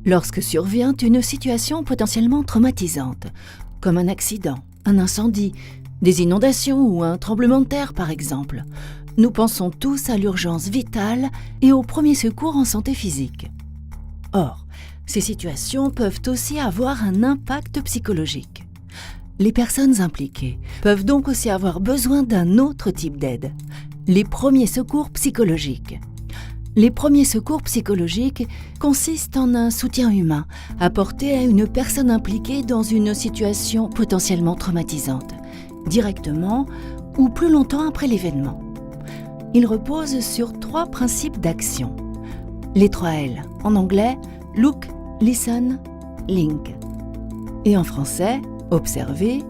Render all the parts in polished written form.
Lorsque survient une situation potentiellement traumatisante, comme un accident, un incendie, des inondations ou un tremblement de terre par exemple, nous pensons tous à l'urgence vitale et aux premiers secours en santé physique. Or, ces situations peuvent aussi avoir un impact psychologique. Les personnes impliquées peuvent donc aussi avoir besoin d'un autre type d'aide, les premiers secours psychologiques. Les premiers secours psychologiques consistent en un soutien humain apporté à une personne impliquée dans une situation potentiellement traumatisante, directement ou plus longtemps après l'événement. Ils reposent sur 3 principes d'action. Les 3 L, en anglais, look, listen, link. Et en français, observer,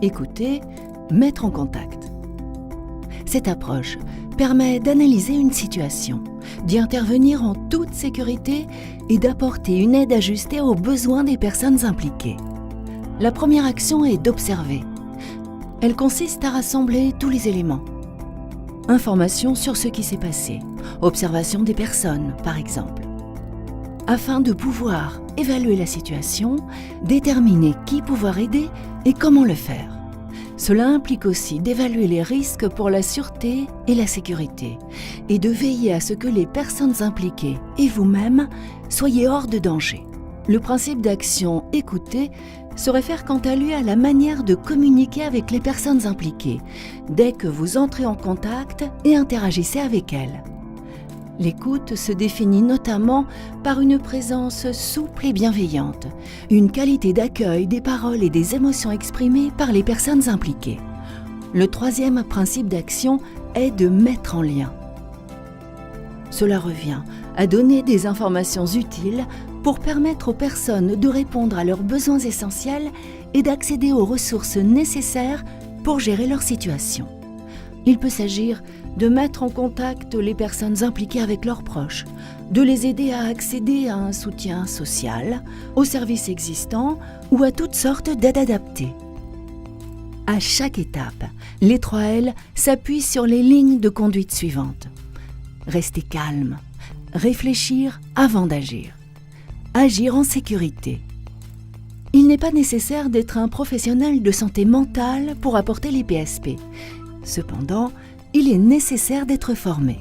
écouter, mettre en contact. Cette approche permet d'analyser une situation, d'y intervenir en toute sécurité et d'apporter une aide ajustée aux besoins des personnes impliquées. La première action est d'observer. Elle consiste à rassembler tous les éléments. Informations sur ce qui s'est passé, observation des personnes par exemple. Afin de pouvoir évaluer la situation, déterminer qui pouvoir aider et comment le faire. Cela implique aussi d'évaluer les risques pour la sûreté et la sécurité et de veiller à ce que les personnes impliquées et vous-même soyez hors de danger. Le principe d'action « écouter » se réfère quant à lui à la manière de communiquer avec les personnes impliquées dès que vous entrez en contact et interagissez avec elles. L'écoute se définit notamment par une présence souple et bienveillante, une qualité d'accueil des paroles et des émotions exprimées par les personnes impliquées. Le 3e principe d'action est de mettre en lien. Cela revient à donner des informations utiles pour permettre aux personnes de répondre à leurs besoins essentiels et d'accéder aux ressources nécessaires pour gérer leur situation. Il peut s'agir de mettre en contact les personnes impliquées avec leurs proches, de les aider à accéder à un soutien social, aux services existants ou à toutes sortes d'aides adaptées. À chaque étape, les 3 L s'appuient sur les lignes de conduite suivantes. Rester calme, réfléchir avant d'agir, agir en sécurité. Il n'est pas nécessaire d'être un professionnel de santé mentale pour apporter les PSP. Cependant, il est nécessaire d'être formé.